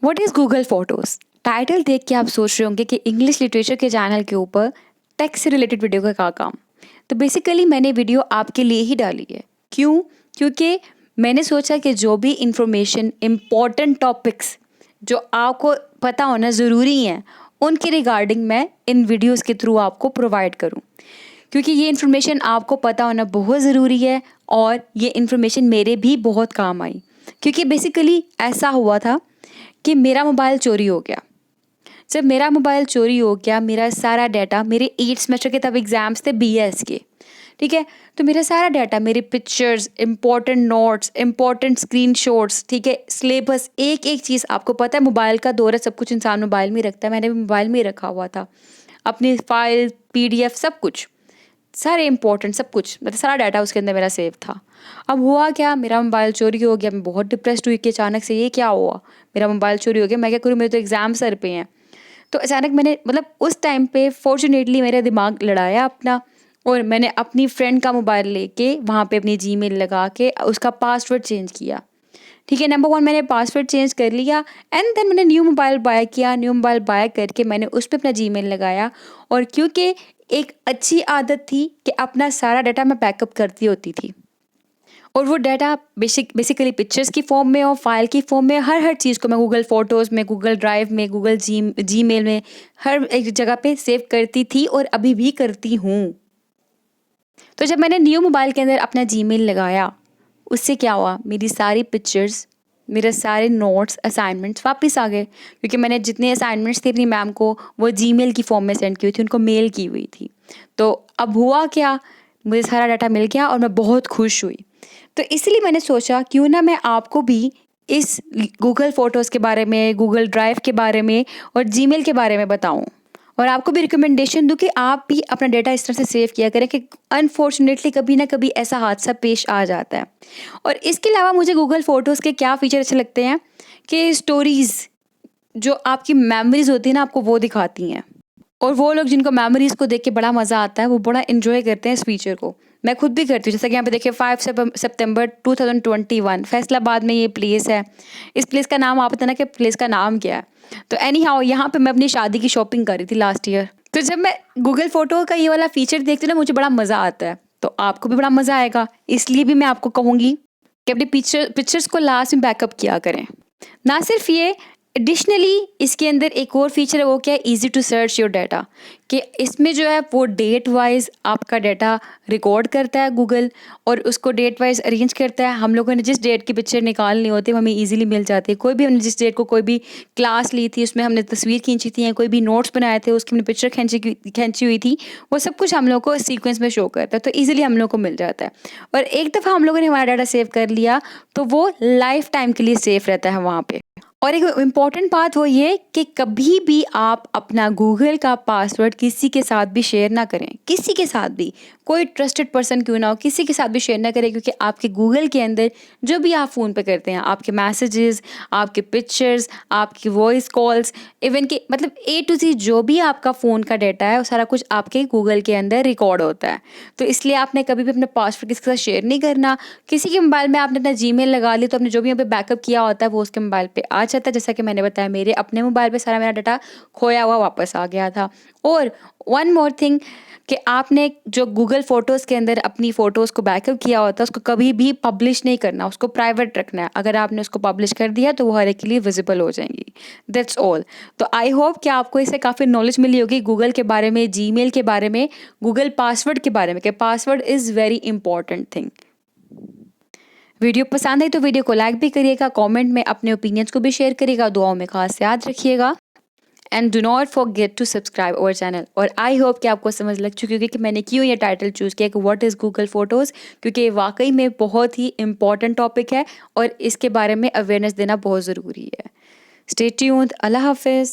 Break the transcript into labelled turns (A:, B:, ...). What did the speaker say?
A: What is Google photos? Title देख के आप सोच रहे होंगे कि इंग्लिश लिटरेचर के चैनल के ऊपर टेक से रिलेटेड वीडियो का क्या काम। तो बेसिकली मैंने वीडियो आपके लिए ही डाली है। क्यों? क्योंकि मैंने सोचा कि जो भी इंफॉर्मेशन इम्पॉर्टेंट टॉपिक्स जो आपको पता होना ज़रूरी हैं, उनके रिगार्डिंग मैं इन वीडियोस के थ्रू आपको प्रोवाइड करूं। क्योंकि ये इन्फॉर्मेशन आपको पता होना बहुत ज़रूरी है और ये इन्फॉर्मेशन मेरे भी बहुत काम आई। क्योंकि बेसिकली ऐसा हुआ था कि मेरा मोबाइल चोरी हो गया। जब मेरा मोबाइल चोरी हो गया, मेरा सारा डाटा, मेरे 8th सेमेस्टर के तब एग्ज़ाम्स थे बीएस के, ठीक है? तो मेरा सारा डाटा, मेरे pictures, important notes, important screenshots, ठीक है? सिलेबस, एक-एक चीज़ आपको पता है मोबाइल का दौर है, सब कुछ इंसान मोबाइल में ही रखता है। मैंने भी मोबाइल में ही रखा हुआ था। अपनी फ़ाइल, पीडीएफ सब कुछ, सारे इम्पोर्टेंट सब कुछ, मतलब सारा डाटा उसके अंदर मेरा सेव था। अब हुआ क्या, मेरा मोबाइल चोरी हो गया। मैं बहुत डिप्रेस्ड हुई कि अचानक से ये क्या हुआ? मेरा मोबाइल चोरी हो गया, मैं क्या करूँ? मेरे तो एग्ज़ाम सर पे हैं। तो अचानक मैंने मतलब उस टाइम पे फ़ॉर्च्यूनेटली मेरा दिमाग लड़ाया अपना और मैंने अपनी फ्रेंड का मोबाइल लेके वहाँ पे अपनी जीमेल लगा के उसका पासवर्ड चेंज किया। ठीक है, नंबर 1 मैंने पासवर्ड चेंज कर लिया एंड देन मैंने न्यू मोबाइल बाय किया। न्यू मोबाइल बाय करके मैंने उस पे अपना जीमेल लगाया और क्योंकि एक अच्छी आदत थी कि अपना सारा डाटा मैं बैकअप करती होती थी और वो डाटा बेसिकली पिक्चर्स की फॉर्म में और फाइल की फॉर्म में, हर चीज़ को मैं गूगल फ़ोटोज़ में, गूगल ड्राइव में, गूगल जीमेल में, हर एक जगह पे सेव करती थी और अभी भी करती हूँ। तो जब मैंने न्यू मोबाइल के अंदर अपना जीमेल लगाया, उससे क्या हुआ, मेरी सारी पिक्चर्स, मेरे सारे नोट्स, असाइनमेंट्स वापस आ गए क्योंकि मैंने जितने असाइनमेंट्स थे अपनी मैम को वो जीमेल की फॉर्म में सेंड की हुई थी, उनको मेल की हुई थी। तो अब हुआ क्या, मुझे सारा डाटा मिल गया और मैं बहुत खुश हुई। तो इसलिए मैंने सोचा क्यों ना मैं आपको भी इस गूगल फ़ोटोज़ के बारे में, गूगल ड्राइव के बारे में और जीमेल के बारे में बताऊँ और आपको भी रिकमेंडेशन दूँ कि आप भी अपना डाटा इस तरह से सेव किया करें कि अनफॉर्चुनेटली कभी ना कभी ऐसा हादसा पेश आ जाता है। और इसके अलावा मुझे गूगल फ़ोटोज़ के क्या फ़ीचर अच्छे लगते हैं कि स्टोरीज़, जो आपकी मेमोरीज़ होती है ना, आपको वो दिखाती हैं। और वो लोग जिनको मेमोरीज़ को देख के बड़ा मज़ा आता है, वो बड़ा एन्जॉय करते हैं इस फ़ीचर को। मैं खुद भी करती हूँ, जैसा कि यहाँ पे देखिए 5 सितंबर 2021 फैसलाबाद में ये प्लेस है। इस प्लेस का नाम आप बताना कि प्लेस का नाम क्या है? तो एनी हाउ यहाँ पे मैं अपनी शादी की शॉपिंग कर रही थी लास्ट ईयर। तो जब मैं गूगल फ़ोटो का ये वाला फ़ीचर देखती हूँ ना, मुझे बड़ा मज़ा आता है। तो आपको भी बड़ा मज़ा आएगा, इसलिए भी मैं आपको कहूँगी कि अपनी पिक्चर्स को लास्ट में बैकअप किया करें। ना सिर्फ ये, एडिशनली इसके अंदर एक और फीचर है, वो क्या है, easy to search your data, कि इसमें जो है वो डेट वाइज आपका डाटा रिकॉर्ड करता है गूगल और उसको डेट वाइज अरेंज करता है। हम लोगों ने जिस डेट की पिक्चर निकालनी होती है वो हमें इजीली मिल जाती है। कोई भी हमने जिस डेट को कोई भी क्लास ली थी, उसमें हमने तस्वीर खींची थी या कोई भी नोट्स बनाए थे, उसकी हमने पिक्चर खींची हुई थी, वो सब कुछ हम लोग को सीक्वेंस में शो करता है, तो ईजिली हम लोग को मिल जाता है। और एक दफ़ा हम लोगों ने हमारा डाटा सेव कर लिया तो वो लाइफ टाइम के लिए सेफ रहता है वहाँ पे। और एक इम्पॉर्टेंट बात वो ये कि कभी भी आप अपना गूगल का पासवर्ड किसी के साथ भी शेयर ना करें, किसी के साथ भी, कोई ट्रस्टेड पर्सन क्यों ना हो, किसी के साथ भी शेयर ना करें, क्योंकि आपके गूगल के अंदर जो भी आप फ़ोन पे करते हैं, आपके मैसेजेस, आपके पिक्चर्स, आपकी वॉइस कॉल्स, इवन कि मतलब ए टू ज़ेड जो भी आपका फ़ोन का डाटा है वो सारा कुछ आपके गूगल के अंदर रिकॉर्ड होता है। तो इसलिए आपने कभी भी अपना पासवर्ड किसी के साथ शेयर नहीं करना। किसी के मोबाइल में आपने अपना जीमेल लगा लिया तो आपने जो भी यहाँ पे बैकअप किया होता है वो उसके मोबाइल पे आ जाता है। जैसा कि मैंने बताया, मेरे अपने मोबाइल पे सारा मेरा डाटा खोया हुआ वापस आ गया था। और वन मोर थिंग, कि आपने जो गूगल फ़ोटोज़ के अंदर अपनी फ़ोटोज़ को बैकअप किया होता है उसको कभी भी पब्लिश नहीं करना, उसको प्राइवेट रखना है। अगर आपने उसको पब्लिश कर दिया तो वो हर एक के लिए विजिबल हो जाएंगी। That's all. तो आई होप कि आपको इससे काफ़ी नॉलेज मिली होगी गूगल के बारे में, जीमेल के बारे में, गूगल पासवर्ड के बारे में, कि password is very important thing. Video पसंद आई तो वीडियो को लाइक भी करिएगा, कमेंट में अपने ओपिनियंस को भी शेयर करिएगा, दुआओं में खास याद रखिएगा and do not forget to subscribe our channel. और आई होप कि आपको समझ लग चुकी होगी कि मैंने क्यों ये टाइटल चूज़ किया कि व्हाट इज़ गूगल फ़ोटोज़, क्योंकि ये वाकई में बहुत ही इंपॉर्टेंट टॉपिक है और इसके बारे में अवेयरनेस देना बहुत ज़रूरी है। Stay tuned. अल्लाह हाफिज़।